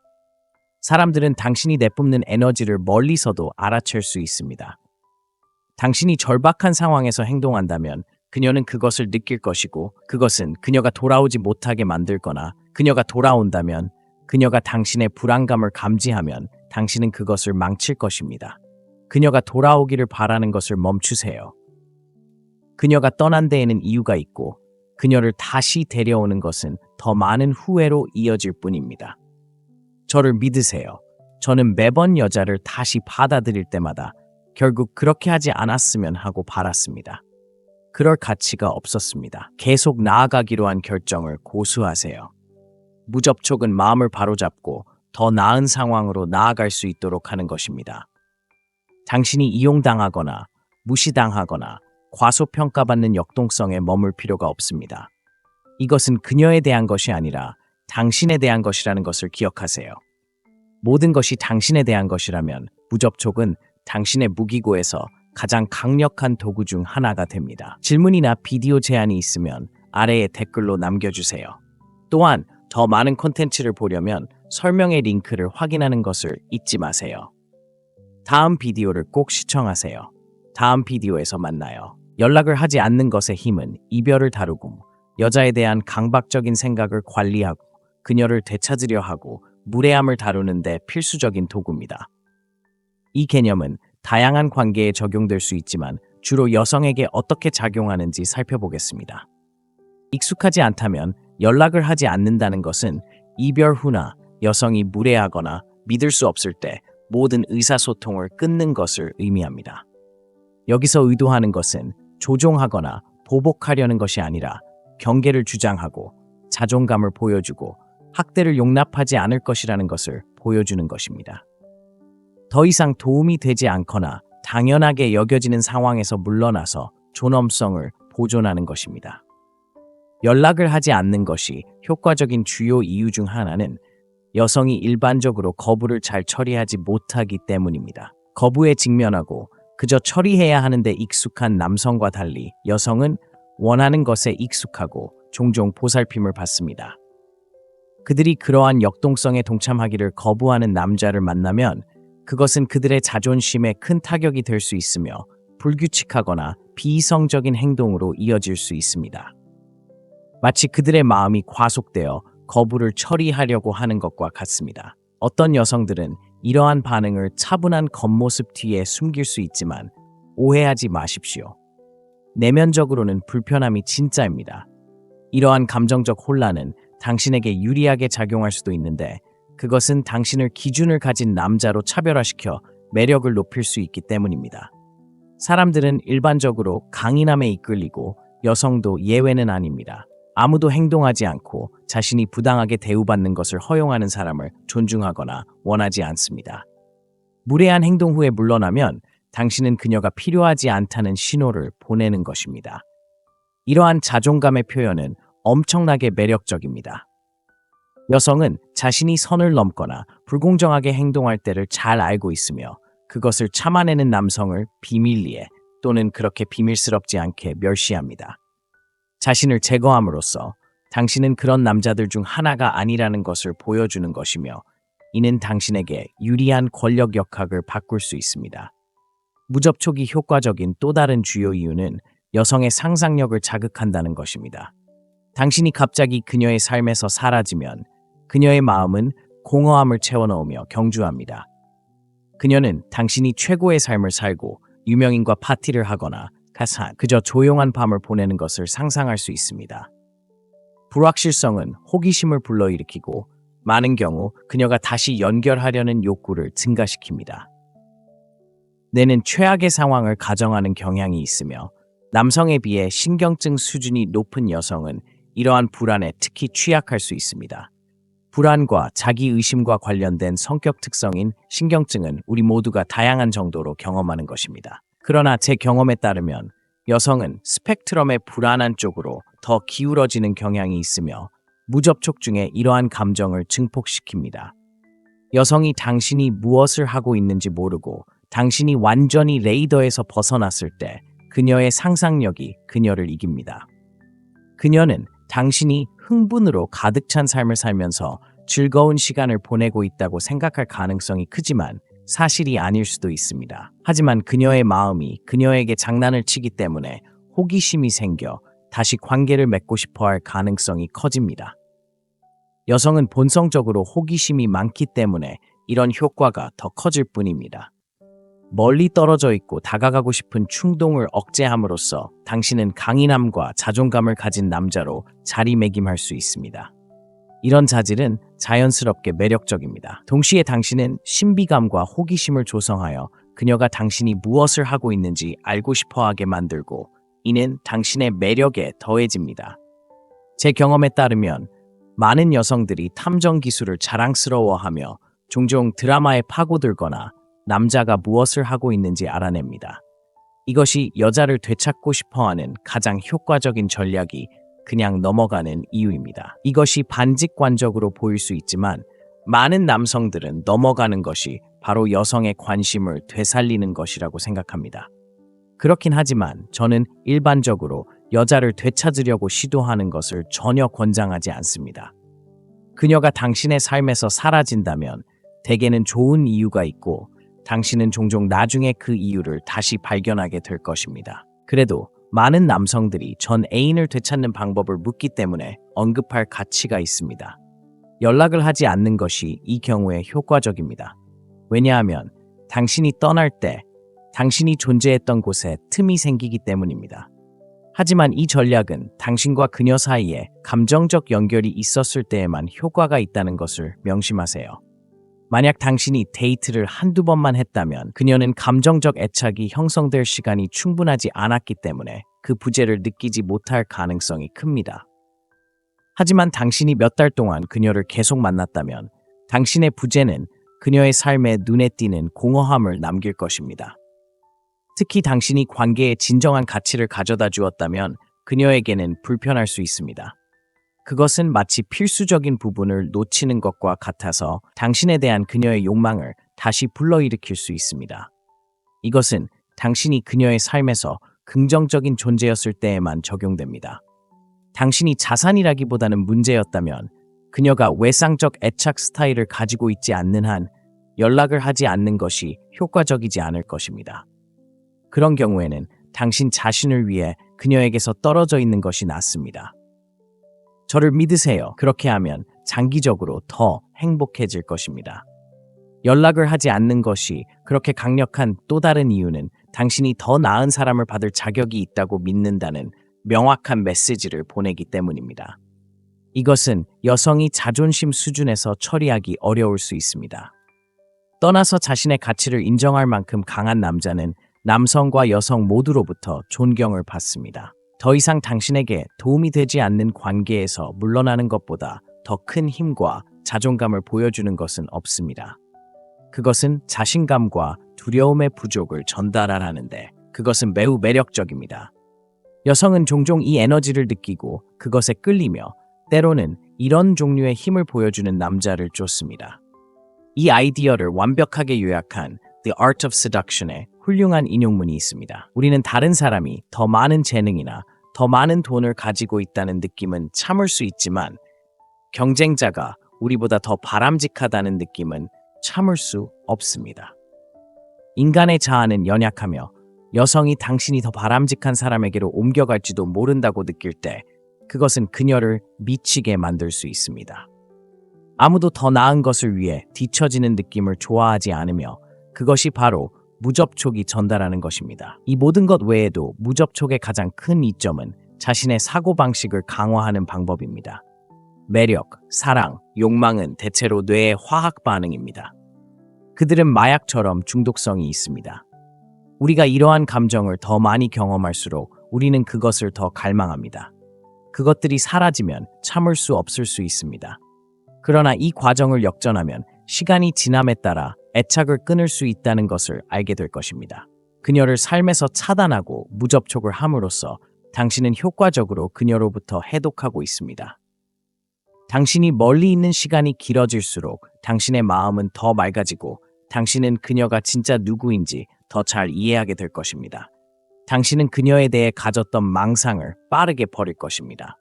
사람들은 당신이 내뿜는 에너지를 멀리서도 알아챌 수 있습니다. 당신이 절박한 상황에서 행동한다면 그녀는 그것을 느낄 것이고 그것은 그녀가 돌아오지 못하게 만들거나 그녀가 돌아온다면 그녀가 당신의 불안감을 감지하면 당신은 그것을 망칠 것입니다. 그녀가 돌아오기를 바라는 것을 멈추세요. 그녀가 떠난 데에는 이유가 있고 그녀를 다시 데려오는 것은 더 많은 후회로 이어질 뿐입니다. 저를 믿으세요. 저는 매번 여자를 다시 받아들일 때마다 결국 그렇게 하지 않았으면 하고 바랐습니다. 그럴 가치가 없었습니다. 계속 나아가기로 한 결정을 고수하세요. 무접촉은 마음을 바로잡고 더 나은 상황으로 나아갈 수 있도록 하는 것입니다. 당신이 이용당하거나 무시당하거나 과소평가받는 역동성에 머물 필요가 없습니다. 이것은 그녀에 대한 것이 아니라 당신에 대한 것이라는 것을 기억하세요. 모든 것이 당신에 대한 것이라면 무접촉은 당신의 무기고에서 가장 강력한 도구 중 하나가 됩니다. 질문이나 비디오 제안이 있으면 아래에 댓글로 남겨주세요. 또한 더 많은 콘텐츠를 보려면 설명의 링크를 확인하는 것을 잊지 마세요. 다음 비디오를 꼭 시청하세요. 다음 비디오에서 만나요. 연락을 하지 않는 것의 힘은 이별을 다루고 여자에 대한 강박적인 생각을 관리하고 그녀를 되찾으려 하고 무례함을 다루는 데 필수적인 도구입니다. 이 개념은 다양한 관계에 적용될 수 있지만 주로 여성에게 어떻게 작용하는지 살펴보겠습니다. 익숙하지 않다면 연락을 하지 않는다는 것은 이별 후나 여성이 무례하거나 믿을 수 없을 때 모든 의사소통을 끊는 것을 의미합니다. 여기서 의도하는 것은 조종하거나 보복하려는 것이 아니라 경계를 주장하고 자존감을 보여주고 학대를 용납하지 않을 것이라는 것을 보여주는 것입니다. 더 이상 도움이 되지 않거나 당연하게 여겨지는 상황에서 물러나서 존엄성을 보존하는 것입니다. 연락을 하지 않는 것이 효과적인 주요 이유 중 하나는 여성이 일반적으로 거부를 잘 처리하지 못하기 때문입니다. 거부에 직면하고 그저 처리해야 하는데 익숙한 남성과 달리 여성은 원하는 것에 익숙하고 종종 보살핌을 받습니다. 그들이 그러한 역동성에 동참하기를 거부하는 남자를 만나면 그것은 그들의 자존심에 큰 타격이 될 수 있으며 불규칙하거나 비이성적인 행동으로 이어질 수 있습니다. 마치 그들의 마음이 과속되어 거부를 처리하려고 하는 것과 같습니다. 어떤 여성들은 이러한 반응을 차분한 겉모습 뒤에 숨길 수 있지만 오해하지 마십시오. 내면적으로는 불편함이 진짜입니다. 이러한 감정적 혼란은 당신에게 유리하게 작용할 수도 있는데 그것은 당신을 기준을 가진 남자로 차별화시켜 매력을 높일 수 있기 때문입니다. 사람들은 일반적으로 강인함에 이끌리고 여성도 예외는 아닙니다. 아무도 행동하지 않고 자신이 부당하게 대우받는 것을 허용하는 사람을 존중하거나 원하지 않습니다. 무례한 행동 후에 물러나면 당신은 그녀가 필요하지 않다는 신호를 보내는 것입니다. 이러한 자존감의 표현은 엄청나게 매력적입니다. 여성은 자신이 선을 넘거나 불공정하게 행동할 때를 잘 알고 있으며 그것을 참아내는 남성을 비밀리에 또는 그렇게 비밀스럽지 않게 멸시합니다. 자신을 제거함으로써 당신은 그런 남자들 중 하나가 아니라는 것을 보여주는 것이며 이는 당신에게 유리한 권력 역학을 바꿀 수 있습니다. 무접촉이 효과적인 또 다른 주요 이유는 여성의 상상력을 자극한다는 것입니다. 당신이 갑자기 그녀의 삶에서 사라지면 그녀의 마음은 공허함을 채워넣으며 경주합니다. 그녀는 당신이 최고의 삶을 살고 유명인과 파티를 하거나 그저 조용한 밤을 보내는 것을 상상할 수 있습니다. 불확실성은 호기심을 불러일으키고 많은 경우 그녀가 다시 연결하려는 욕구를 증가시킵니다. 뇌는 최악의 상황을 가정하는 경향이 있으며 남성에 비해 신경증 수준이 높은 여성은 이러한 불안에 특히 취약할 수 있습니다. 불안과 자기의심과 관련된 성격 특성인 신경증은 우리 모두가 다양한 정도로 경험하는 것입니다. 그러나 제 경험에 따르면 여성은 스펙트럼의 불안한 쪽으로 더 기울어지는 경향이 있으며 무접촉 중에 이러한 감정을 증폭시킵니다. 여성이 당신이 무엇을 하고 있는지 모르고 당신이 완전히 레이더에서 벗어났을 때 그녀의 상상력이 그녀를 이깁니다. 그녀는 당신이 흥분으로 가득 찬 삶을 살면서 즐거운 시간을 보내고 있다고 생각할 가능성이 크지만 사실이 아닐 수도 있습니다. 하지만 그녀의 마음이 그녀에게 장난을 치기 때문에 호기심이 생겨 다시 관계를 맺고 싶어 할 가능성이 커집니다. 여성은 본성적으로 호기심이 많기 때문에 이런 효과가 더 커질 뿐입니다. 멀리 떨어져 있고 다가가고 싶은 충동을 억제함으로써 당신은 강인함과 자존감을 가진 남자로 자리매김할 수 있습니다. 이런 자질은 자연스럽게 매력적입니다. 동시에 당신은 신비감과 호기심을 조성하여 그녀가 당신이 무엇을 하고 있는지 알고 싶어하게 만들고 이는 당신의 매력에 더해집니다. 제 경험에 따르면 많은 여성들이 탐정 기술을 자랑스러워하며 종종 드라마에 파고들거나 남자가 무엇을 하고 있는지 알아냅니다. 이것이 여자를 되찾고 싶어하는 가장 효과적인 전략이 그냥 넘어가는 이유입니다. 이것이 반직관적으로 보일 수 있지만 많은 남성들은 넘어가는 것이 바로 여성의 관심을 되살리는 것이라고 생각합니다. 그렇긴 하지만 저는 일반적으로 여자를 되찾으려고 시도하는 것을 전혀 권장하지 않습니다. 그녀가 당신의 삶에서 사라진다면 대개는 좋은 이유가 있고 당신은 종종 나중에 그 이유를 다시 발견하게 될 것입니다. 그래도 많은 남성들이 전 애인을 되찾는 방법을 묻기 때문에 언급할 가치가 있습니다. 연락을 하지 않는 것이 이 경우에 효과적입니다. 왜냐하면 당신이 떠날 때 당신이 존재했던 곳에 틈이 생기기 때문입니다. 하지만 이 전략은 당신과 그녀 사이에 감정적 연결이 있었을 때에만 효과가 있다는 것을 명심하세요. 만약 당신이 데이트를 한두 번만 했다면 그녀는 감정적 애착이 형성될 시간이 충분하지 않았기 때문에 그 부재를 느끼지 못할 가능성이 큽니다. 하지만 당신이 몇 달 동안 그녀를 계속 만났다면 당신의 부재는 그녀의 삶에 눈에 띄는 공허함을 남길 것입니다. 특히 당신이 관계에 진정한 가치를 가져다 주었다면 그녀에게는 불편할 수 있습니다. 그것은 마치 필수적인 부분을 놓치는 것과 같아서 당신에 대한 그녀의 욕망을 다시 불러일으킬 수 있습니다. 이것은 당신이 그녀의 삶에서 긍정적인 존재였을 때에만 적용됩니다. 당신이 자산이라기보다는 문제였다면 그녀가 외상적 애착 스타일을 가지고 있지 않는 한 연락을 하지 않는 것이 효과적이지 않을 것입니다. 그런 경우에는 당신 자신을 위해 그녀에게서 떨어져 있는 것이 낫습니다. 저를 믿으세요. 그렇게 하면 장기적으로 더 행복해질 것입니다. 연락을 하지 않는 것이 그렇게 강력한 또 다른 이유는 당신이 더 나은 사람을 받을 자격이 있다고 믿는다는 명확한 메시지를 보내기 때문입니다. 이것은 여성이 자존심 수준에서 처리하기 어려울 수 있습니다. 떠나서 자신의 가치를 인정할 만큼 강한 남자는 남성과 여성 모두로부터 존경을 받습니다. 더 이상 당신에게 도움이 되지 않는 관계에서 물러나는 것보다 더 큰 힘과 자존감을 보여주는 것은 없습니다. 그것은 자신감과 두려움의 부족을 전달하라는데 그것은 매우 매력적입니다. 여성은 종종 이 에너지를 느끼고 그것에 끌리며 때로는 이런 종류의 힘을 보여주는 남자를 쫓습니다. 이 아이디어를 완벽하게 요약한 The Art of Seduction의 훌륭한 인용문이 있습니다. 우리는 다른 사람이 더 많은 재능이나 더 많은 돈을 가지고 있다는 느낌은 참을 수 있지만 경쟁자가 우리보다 더 바람직하다는 느낌은 참을 수 없습니다. 인간의 자아는 연약하며 여성이 당신이 더 바람직한 사람에게로 옮겨갈지도 모른다고 느낄 때 그것은 그녀를 미치게 만들 수 있습니다. 아무도 더 나은 것을 위해 뒤처지는 느낌을 좋아하지 않으며 그것이 바로 무접촉이 전달하는 것입니다. 이 모든 것 외에도 무접촉의 가장 큰 이점은 자신의 사고방식을 강화하는 방법입니다. 매력, 사랑, 욕망은 대체로 뇌의 화학 반응입니다. 그들은 마약처럼 중독성이 있습니다. 우리가 이러한 감정을 더 많이 경험할수록 우리는 그것을 더 갈망합니다. 그것들이 사라지면 참을 수 없을 수 있습니다. 그러나 이 과정을 역전하면 시간이 지남에 따라 애착을 끊을 수 있다는 것을 알게 될 것입니다. 그녀를 삶에서 차단하고 무접촉을 함으로써 당신은 효과적으로 그녀로부터 해독하고 있습니다. 당신이 멀리 있는 시간이 길어질수록 당신의 마음은 더 맑아지고 당신은 그녀가 진짜 누구인지 더 잘 이해하게 될 것입니다. 당신은 그녀에 대해 가졌던 망상을 빠르게 버릴 것입니다.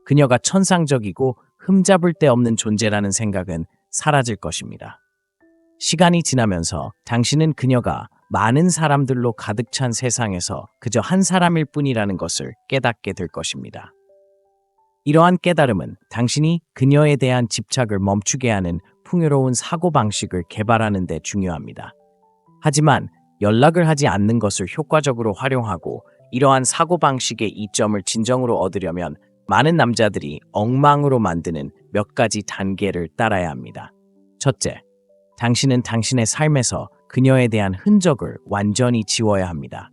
그녀가 천상적이고 흠잡을 데 없는 존재라는 생각은 사라질 것입니다. 시간이 지나면서 당신은 그녀가 많은 사람들로 가득 찬 세상에서 그저 한 사람일 뿐이라는 것을 깨닫게 될 것입니다. 이러한 깨달음은 당신이 그녀에 대한 집착을 멈추게 하는 풍요로운 사고방식을 개발하는 데 중요합니다. 하지만 연락을 하지 않는 것을 효과적으로 활용하고 이러한 사고방식의 이점을 진정으로 얻으려면 많은 남자들이 엉망으로 만드는 몇 가지 단계를 따라야 합니다. 첫째, 당신은 당신의 삶에서 그녀에 대한 흔적을 완전히 지워야 합니다.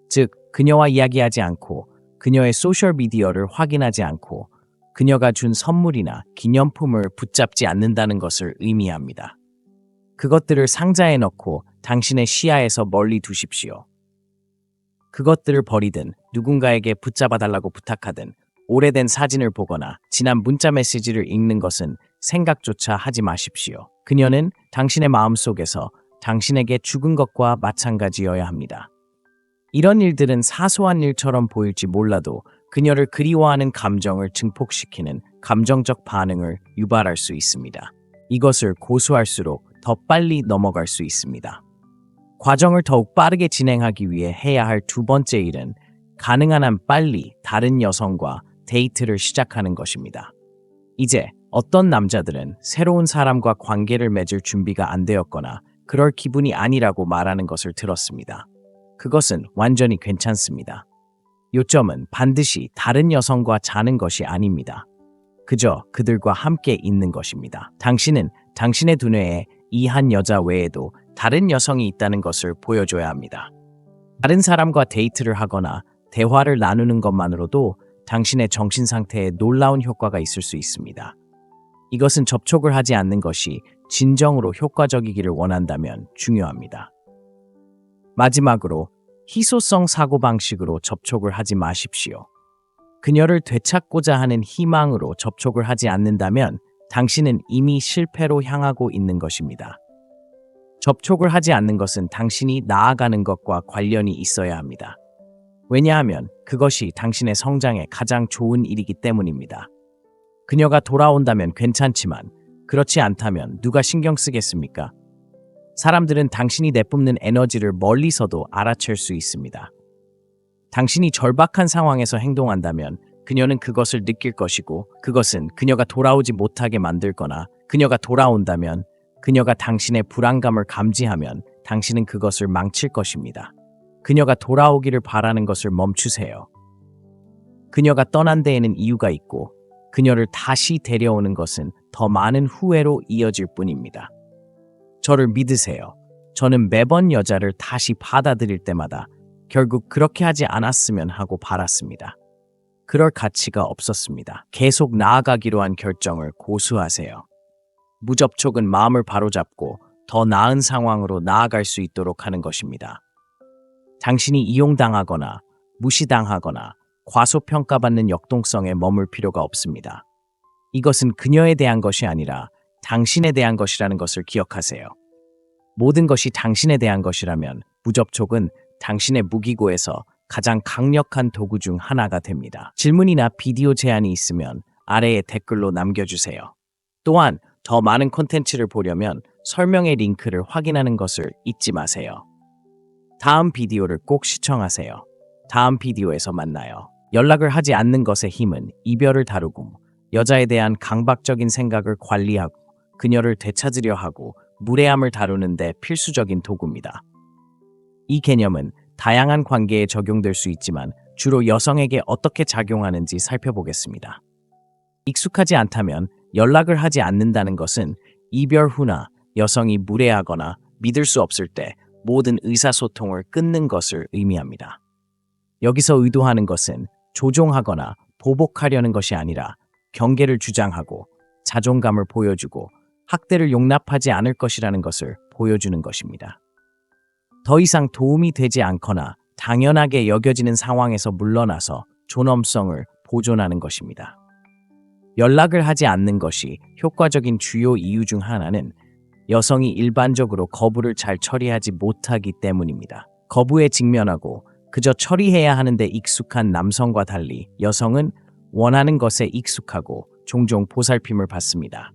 즉, 그녀와 이야기하지 않고 그녀의 소셜미디어를 확인하지 않고 그녀가 준 선물이나 기념품을 붙잡지 않는다는 것을 의미합니다. 그것들을 상자에 넣고 당신의 시야에서 멀리 두십시오. 그것들을 버리든 누군가에게 붙잡아달라고 부탁하든 오래된 사진을 보거나 지난 문자 메시지를 읽는 것은 생각조차 하지 마십시오. 그녀는 당신의 마음속에서 당신에게 죽은 것과 마찬가지여야 합니다. 이런 일들은 사소한 일처럼 보일지 몰라도 그녀를 그리워하는 감정을 증폭시키는 감정적 반응을 유발할 수 있습니다. 이것을 고수할수록 더 빨리 넘어갈 수 있습니다. 과정을 더욱 빠르게 진행하기 위해 해야 할 두 번째 일은 가능한 한 빨리 다른 여성과 데이트를 시작하는 것입니다. 이제 어떤 남자들은 새로운 사람과 관계를 맺을 준비가 안 되었거나 그럴 기분이 아니라고 말하는 것을 들었습니다. 그것은 완전히 괜찮습니다. 요점은 반드시 다른 여성과 자는 것이 아닙니다. 그저 그들과 함께 있는 것입니다. 당신은 당신의 두뇌에 이 한 여자 외에도 다른 여성이 있다는 것을 보여줘야 합니다. 다른 사람과 데이트를 하거나 대화를 나누는 것만으로도 당신의 정신 상태에 놀라운 효과가 있을 수 있습니다. 이것은 접촉을 하지 않는 것이 진정으로 효과적이기를 원한다면 중요합니다. 마지막으로 희소성 사고방식으로 접촉을 하지 마십시오. 그녀를 되찾고자 하는 희망으로 접촉을 하지 않는다면 당신은 이미 실패로 향하고 있는 것입니다. 접촉을 하지 않는 것은 당신이 나아가는 것과 관련이 있어야 합니다. 왜냐하면 그것이 당신의 성장에 가장 좋은 일이기 때문입니다. 그녀가 돌아온다면 괜찮지만 그렇지 않다면 누가 신경 쓰겠습니까? 사람들은 당신이 내뿜는 에너지를 멀리서도 알아챌 수 있습니다. 당신이 절박한 상황에서 행동한다면 그녀는 그것을 느낄 것이고 그것은 그녀가 돌아오지 못하게 만들거나 그녀가 돌아온다면 그녀가 당신의 불안감을 감지하면 당신은 그것을 망칠 것입니다. 그녀가 돌아오기를 바라는 것을 멈추세요. 그녀가 떠난 데에는 이유가 있고 그녀를 다시 데려오는 것은 더 많은 후회로 이어질 뿐입니다. 저를 믿으세요. 저는 매번 여자를 다시 받아들일 때마다 결국 그렇게 하지 않았으면 하고 바랐습니다. 그럴 가치가 없었습니다. 계속 나아가기로 한 결정을 고수하세요. 무접촉은 마음을 바로잡고 더 나은 상황으로 나아갈 수 있도록 하는 것입니다. 당신이 이용당하거나 무시당하거나 과소평가받는 역동성에 머물 필요가 없습니다. 이것은 그녀에 대한 것이 아니라 당신에 대한 것이라는 것을 기억하세요. 모든 것이 당신에 대한 것이라면 무접촉은 당신의 무기고에서 가장 강력한 도구 중 하나가 됩니다. 질문이나 비디오 제안이 있으면 아래에 댓글로 남겨주세요. 또한 더 많은 콘텐츠를 보려면 설명의 링크를 확인하는 것을 잊지 마세요. 다음 비디오를 꼭 시청하세요. 다음 비디오에서 만나요. 연락을 하지 않는 것의 힘은 이별을 다루고 여자에 대한 강박적인 생각을 관리하고 그녀를 되찾으려 하고 무례함을 다루는 데 필수적인 도구입니다. 이 개념은 다양한 관계에 적용될 수 있지만 주로 여성에게 어떻게 작용하는지 살펴보겠습니다. 익숙하지 않다면 연락을 하지 않는다는 것은 이별 후나 여성이 무례하거나 믿을 수 없을 때 모든 의사소통을 끊는 것을 의미합니다. 여기서 의도하는 것은 조종하거나 보복하려는 것이 아니라 경계를 주장하고 자존감을 보여주고 학대를 용납하지 않을 것이라는 것을 보여주는 것입니다. 더 이상 도움이 되지 않거나 당연하게 여겨지는 상황에서 물러나서 존엄성을 보존하는 것입니다. 연락을 하지 않는 것이 효과적인 주요 이유 중 하나는 여성이 일반적으로 거부를 잘 처리하지 못하기 때문입니다. 거부에 직면하고 그저 처리해야 하는데 익숙한 남성과 달리 여성은 원하는 것에 익숙하고 종종 보살핌을 받습니다.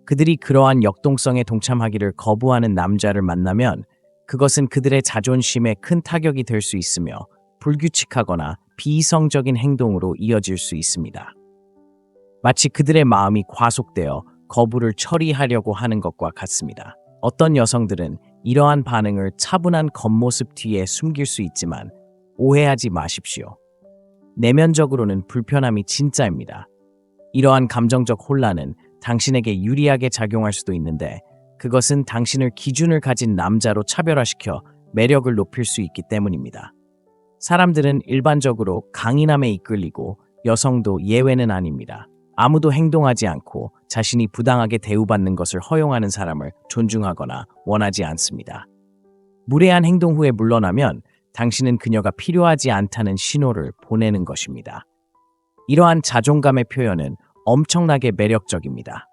그들이 그러한 역동성에 동참하기를 거부하는 남자를 만나면 그것은 그들의 자존심에 큰 타격이 될 수 있으며 불규칙하거나 비이성적인 행동으로 이어질 수 있습니다. 마치 그들의 마음이 과속되어 거부를 처리하려고 하는 것과 같습니다. 어떤 여성들은 이러한 반응을 차분한 겉모습 뒤에 숨길 수 있지만 오해하지 마십시오. 내면적으로는 불편함이 진짜입니다. 이러한 감정적 혼란은 당신에게 유리하게 작용할 수도 있는데 그것은 당신을 기준을 가진 남자로 차별화시켜 매력을 높일 수 있기 때문입니다. 사람들은 일반적으로 강인함에 이끌리고 여성도 예외는 아닙니다. 아무도 행동하지 않고 자신이 부당하게 대우받는 것을 허용하는 사람을 존중하거나 원하지 않습니다. 무례한 행동 후에 물러나면 당신은 그녀가 필요하지 않다는 신호를 보내는 것입니다. 이러한 자존감의 표현은 엄청나게 매력적입니다.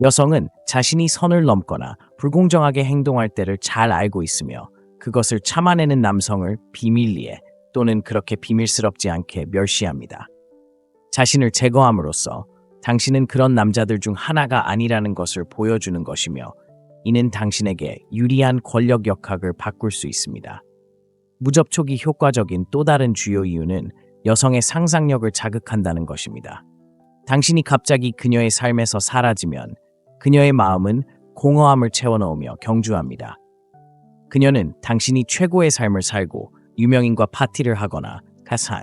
여성은 자신이 선을 넘거나 불공정하게 행동할 때를 잘 알고 있으며 그것을 참아내는 남성을 비밀리에 또는 그렇게 비밀스럽지 않게 멸시합니다. 자신을 제거함으로써 당신은 그런 남자들 중 하나가 아니라는 것을 보여주는 것이며 이는 당신에게 유리한 권력 역학을 바꿀 수 있습니다. 무접촉이 효과적인 또 다른 주요 이유는 여성의 상상력을 자극한다는 것입니다. 당신이 갑자기 그녀의 삶에서 사라지면 그녀의 마음은 공허함을 채워넣으며 경주합니다. 그녀는 당신이 최고의 삶을 살고 유명인과 파티를 하거나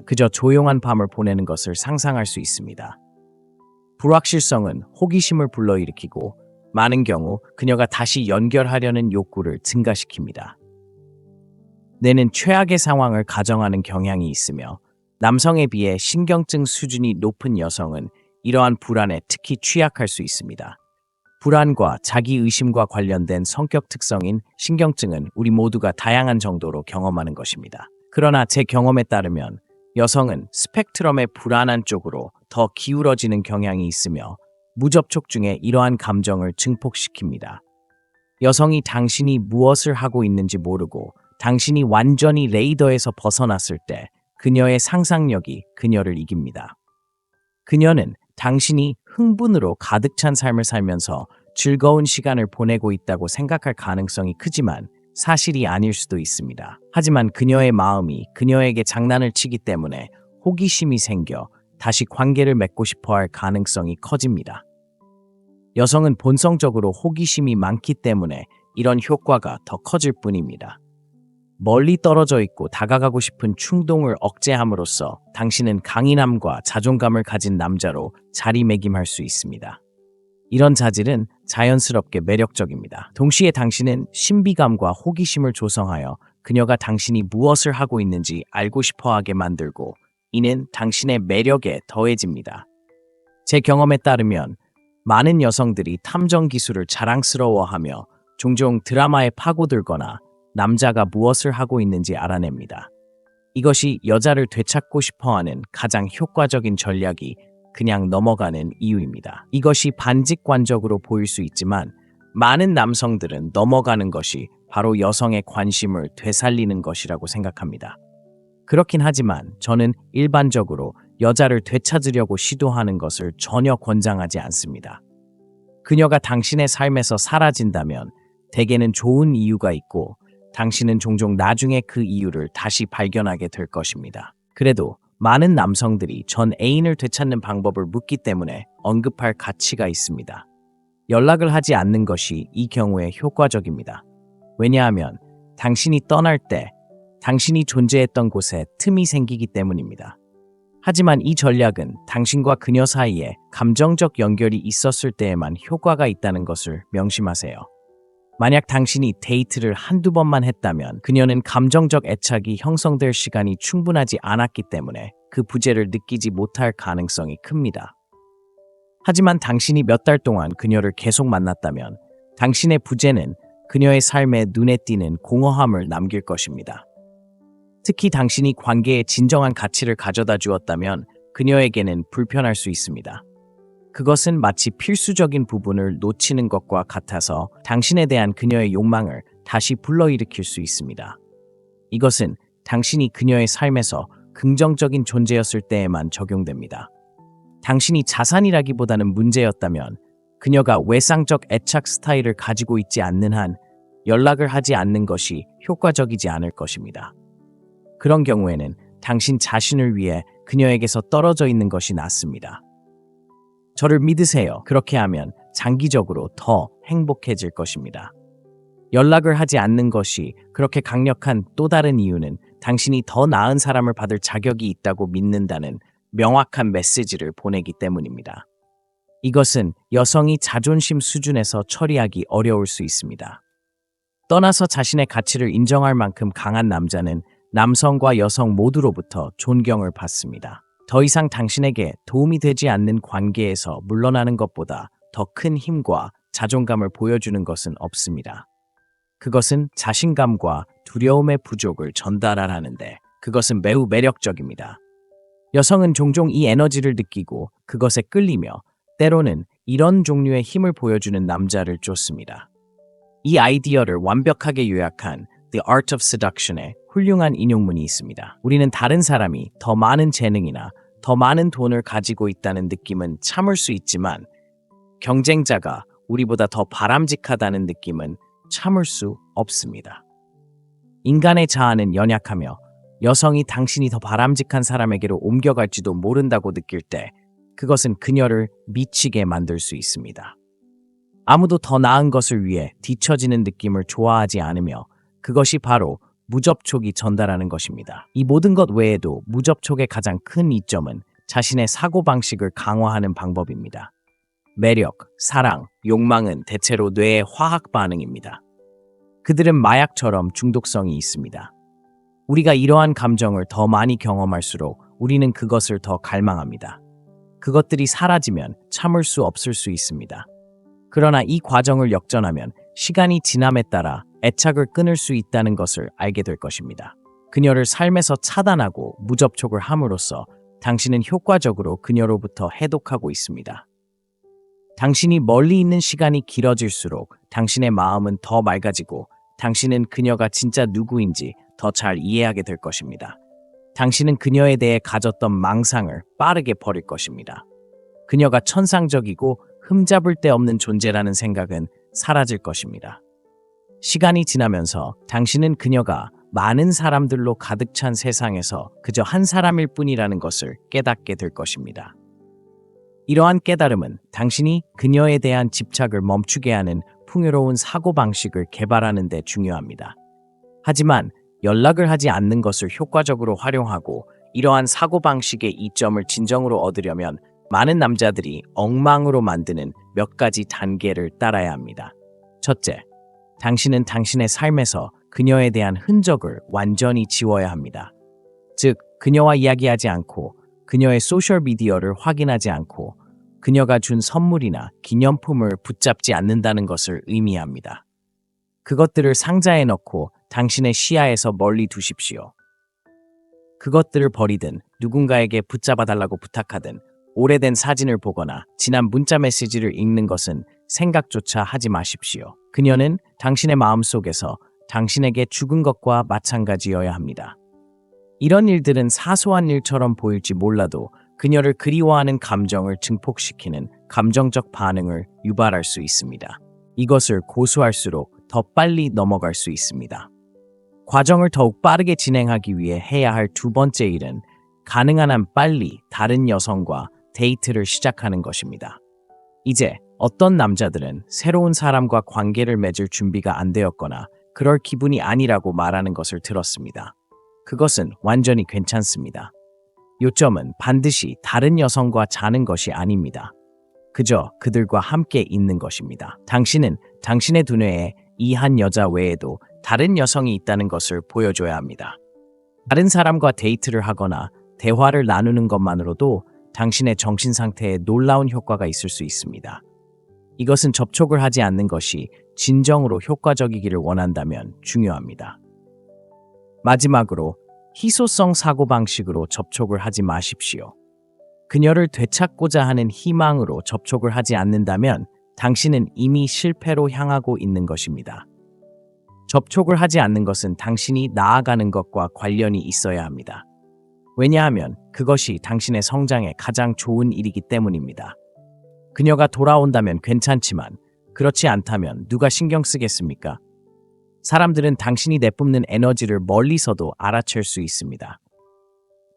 그저 조용한 밤을 보내는 것을 상상할 수 있습니다. 불확실성은 호기심을 불러일으키고 많은 경우 그녀가 다시 연결하려는 욕구를 증가시킵니다. 뇌는 최악의 상황을 가정하는 경향이 있으며 남성에 비해 신경증 수준이 높은 여성은 이러한 불안에 특히 취약할 수 있습니다. 불안과 자기의심과 관련된 성격 특성인 신경증은 우리 모두가 다양한 정도로 경험하는 것입니다. 그러나 제 경험에 따르면 여성은 스펙트럼의 불안한 쪽으로 더 기울어지는 경향이 있으며 무접촉 중에 이러한 감정을 증폭시킵니다. 여성이 당신이 무엇을 하고 있는지 모르고 당신이 완전히 레이더에서 벗어났을 때 그녀의 상상력이 그녀를 이깁니다. 그녀는 당신이 흥분으로 가득 찬 삶을 살면서 즐거운 시간을 보내고 있다고 생각할 가능성이 크지만 사실이 아닐 수도 있습니다. 하지만 그녀의 마음이 그녀에게 장난을 치기 때문에 호기심이 생겨 다시 관계를 맺고 싶어 할 가능성이 커집니다. 여성은 본성적으로 호기심이 많기 때문에 이런 효과가 더 커질 뿐입니다. 멀리 떨어져 있고 다가가고 싶은 충동을 억제함으로써 당신은 강인함과 자존감을 가진 남자로 자리매김할 수 있습니다. 이런 자질은 자연스럽게 매력적입니다. 동시에 당신은 신비감과 호기심을 조성하여 그녀가 당신이 무엇을 하고 있는지 알고 싶어하게 만들고 이는 당신의 매력에 더해집니다. 제 경험에 따르면 많은 여성들이 탐정 기술을 자랑스러워하며 종종 드라마에 파고들거나 남자가 무엇을 하고 있는지 알아냅니다. 이것이 여자를 되찾고 싶어하는 가장 효과적인 전략이 그냥 넘어가는 이유입니다. 이것이 반직관적으로 보일 수 있지만 많은 남성들은 넘어가는 것이 바로 여성의 관심을 되살리는 것이라고 생각합니다. 그렇긴 하지만 저는 일반적으로 여자를 되찾으려고 시도하는 것을 전혀 권장하지 않습니다. 그녀가 당신의 삶에서 사라진다면 대개는 좋은 이유가 있고 당신은 종종 나중에 그 이유를 다시 발견하게 될 것입니다. 그래도 많은 남성들이 전 애인을 되찾는 방법을 묻기 때문에 언급할 가치가 있습니다. 연락을 하지 않는 것이 이 경우에 효과적입니다. 왜냐하면 당신이 떠날 때 당신이 존재했던 곳에 틈이 생기기 때문입니다. 하지만 이 전략은 당신과 그녀 사이에 감정적 연결이 있었을 때에만 효과가 있다는 것을 명심하세요. 만약 당신이 데이트를 한두 번만 했다면 그녀는 감정적 애착이 형성될 시간이 충분하지 않았기 때문에 그 부재를 느끼지 못할 가능성이 큽니다. 하지만 당신이 몇 달 동안 그녀를 계속 만났다면 당신의 부재는 그녀의 삶에 눈에 띄는 공허함을 남길 것입니다. 특히 당신이 관계에 진정한 가치를 가져다 주었다면 그녀에게는 불편할 수 있습니다. 그것은 마치 필수적인 부분을 놓치는 것과 같아서 당신에 대한 그녀의 욕망을 다시 불러일으킬 수 있습니다. 이것은 당신이 그녀의 삶에서 긍정적인 존재였을 때에만 적용됩니다. 당신이 자산이라기보다는 문제였다면 그녀가 외상적 애착 스타일을 가지고 있지 않는 한 연락을 하지 않는 것이 효과적이지 않을 것입니다. 그런 경우에는 당신 자신을 위해 그녀에게서 떨어져 있는 것이 낫습니다. 저를 믿으세요. 그렇게 하면 장기적으로 더 행복해질 것입니다. 연락을 하지 않는 것이 그렇게 강력한 또 다른 이유는 당신이 더 나은 사람을 받을 자격이 있다고 믿는다는 명확한 메시지를 보내기 때문입니다. 이것은 여성이 자존심 수준에서 처리하기 어려울 수 있습니다. 떠나서 자신의 가치를 인정할 만큼 강한 남자는 남성과 여성 모두로부터 존경을 받습니다. 더 이상 당신에게 도움이 되지 않는 관계에서 물러나는 것보다 더 큰 힘과 자존감을 보여주는 것은 없습니다. 그것은 자신감과 두려움의 부족을 전달하는데 그것은 매우 매력적입니다. 여성은 종종 이 에너지를 느끼고 그것에 끌리며 때로는 이런 종류의 힘을 보여주는 남자를 쫓습니다. 이 아이디어를 완벽하게 요약한 The Art of Seduction의 훌륭한 인용문이 있습니다. 우리는 다른 사람이 더 많은 재능이나 더 많은 돈을 가지고 있다는 느낌은 참을 수 있지만 경쟁자가 우리보다 더 바람직하다는 느낌은 참을 수 없습니다. 인간의 자아는 연약하며 여성이 당신이 더 바람직한 사람에게로 옮겨갈지도 모른다고 느낄 때 그것은 그녀를 미치게 만들 수 있습니다. 아무도 더 나은 것을 위해 뒤처지는 느낌을 좋아하지 않으며 그것이 바로 무접촉이 전달하는 것입니다. 이 모든 것 외에도 무접촉의 가장 큰 이점은 자신의 사고방식을 강화하는 방법입니다. 매력, 사랑, 욕망은 대체로 뇌의 화학 반응입니다. 그들은 마약처럼 중독성이 있습니다. 우리가 이러한 감정을 더 많이 경험할수록 우리는 그것을 더 갈망합니다. 그것들이 사라지면 참을 수 없을 수 있습니다. 그러나 이 과정을 역전하면 시간이 지남에 따라 애착을 끊을 수 있다는 것을 알게 될 것입니다. 그녀를 삶에서 차단하고 무접촉을 함으로써 당신은 효과적으로 그녀로부터 해독하고 있습니다. 당신이 멀리 있는 시간이 길어질수록 당신의 마음은 더 맑아지고 당신은 그녀가 진짜 누구인지 더 잘 이해하게 될 것입니다. 당신은 그녀에 대해 가졌던 망상을 빠르게 버릴 것입니다. 그녀가 천상적이고 흠잡을 데 없는 존재라는 생각은 사라질 것입니다. 시간이 지나면서 당신은 그녀가 많은 사람들로 가득 찬 세상에서 그저 한 사람일 뿐이라는 것을 깨닫게 될 것입니다. 이러한 깨달음은 당신이 그녀에 대한 집착을 멈추게 하는 풍요로운 사고방식을 개발하는 데 중요합니다. 하지만 연락을 하지 않는 것을 효과적으로 활용하고 이러한 사고방식의 이점을 진정으로 얻으려면 많은 남자들이 엉망으로 만드는 몇 가지 단계를 따라야 합니다. 첫째, 당신은 당신의 삶에서 그녀에 대한 흔적을 완전히 지워야 합니다. 즉, 그녀와 이야기하지 않고 그녀의 소셜미디어를 확인하지 않고 그녀가 준 선물이나 기념품을 붙잡지 않는다는 것을 의미합니다. 그것들을 상자에 넣고 당신의 시야에서 멀리 두십시오. 그것들을 버리든 누군가에게 붙잡아달라고 부탁하든 오래된 사진을 보거나 지난 문자 메시지를 읽는 것은 생각조차 하지 마십시오. 그녀는 당신의 마음속에서 당신에게 죽은 것과 마찬가지여야 합니다. 이런 일들은 사소한 일처럼 보일지 몰라도 그녀를 그리워하는 감정을 증폭시키는 감정적 반응을 유발할 수 있습니다. 이것을 고수할수록 더 빨리 넘어갈 수 있습니다. 과정을 더욱 빠르게 진행하기 위해 해야 할 두 번째 일은 가능한 한 빨리 다른 여성과 데이트를 시작하는 것입니다. 이제 어떤 남자들은 새로운 사람과 관계를 맺을 준비가 안 되었거나 그럴 기분이 아니라고 말하는 것을 들었습니다. 그것은 완전히 괜찮습니다. 요점은 반드시 다른 여성과 자는 것이 아닙니다. 그저 그들과 함께 있는 것입니다. 당신은 당신의 두뇌에 이 한 여자 외에도 다른 여성이 있다는 것을 보여줘야 합니다. 다른 사람과 데이트를 하거나 대화를 나누는 것만으로도 당신의 정신 상태에 놀라운 효과가 있을 수 있습니다. 이것은 접촉을 하지 않는 것이 진정으로 효과적이기를 원한다면 중요합니다. 마지막으로 희소성 사고방식으로 접촉을 하지 마십시오. 그녀를 되찾고자 하는 희망으로 접촉을 하지 않는다면 당신은 이미 실패로 향하고 있는 것입니다. 접촉을 하지 않는 것은 당신이 나아가는 것과 관련이 있어야 합니다. 왜냐하면 그것이 당신의 성장에 가장 좋은 일이기 때문입니다. 그녀가 돌아온다면 괜찮지만 그렇지 않다면 누가 신경 쓰겠습니까? 사람들은 당신이 내뿜는 에너지를 멀리서도 알아챌 수 있습니다.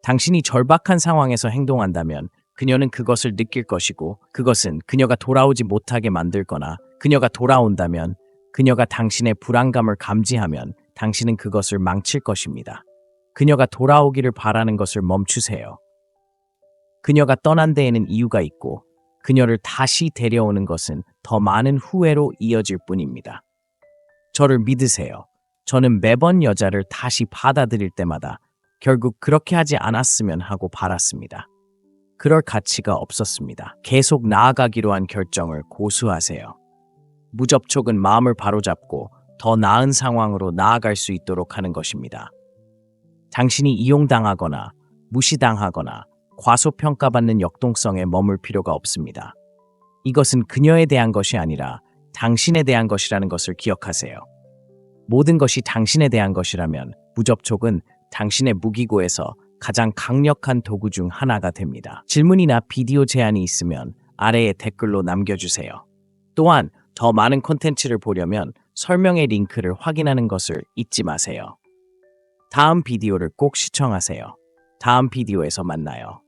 당신이 절박한 상황에서 행동한다면 그녀는 그것을 느낄 것이고 그것은 그녀가 돌아오지 못하게 만들거나 그녀가 돌아온다면 그녀가 당신의 불안감을 감지하면 당신은 그것을 망칠 것입니다. 그녀가 돌아오기를 바라는 것을 멈추세요. 그녀가 떠난 데에는 이유가 있고 그녀를 다시 데려오는 것은 더 많은 후회로 이어질 뿐입니다. 저를 믿으세요. 저는 매번 여자를 다시 받아들일 때마다 결국 그렇게 하지 않았으면 하고 바랐습니다. 그럴 가치가 없었습니다. 계속 나아가기로 한 결정을 고수하세요. 무접촉은 마음을 바로잡고 더 나은 상황으로 나아갈 수 있도록 하는 것입니다. 당신이 이용당하거나 무시당하거나 과소평가받는 역동성에 머물 필요가 없습니다. 이것은 그녀에 대한 것이 아니라 당신에 대한 것이라는 것을 기억하세요. 모든 것이 당신에 대한 것이라면 무접촉은 당신의 무기고에서 가장 강력한 도구 중 하나가 됩니다. 질문이나 비디오 제안이 있으면 아래에 댓글로 남겨주세요. 또한 더 많은 콘텐츠를 보려면 설명의 링크를 확인하는 것을 잊지 마세요. 다음 비디오를 꼭 시청하세요. 다음 비디오에서 만나요.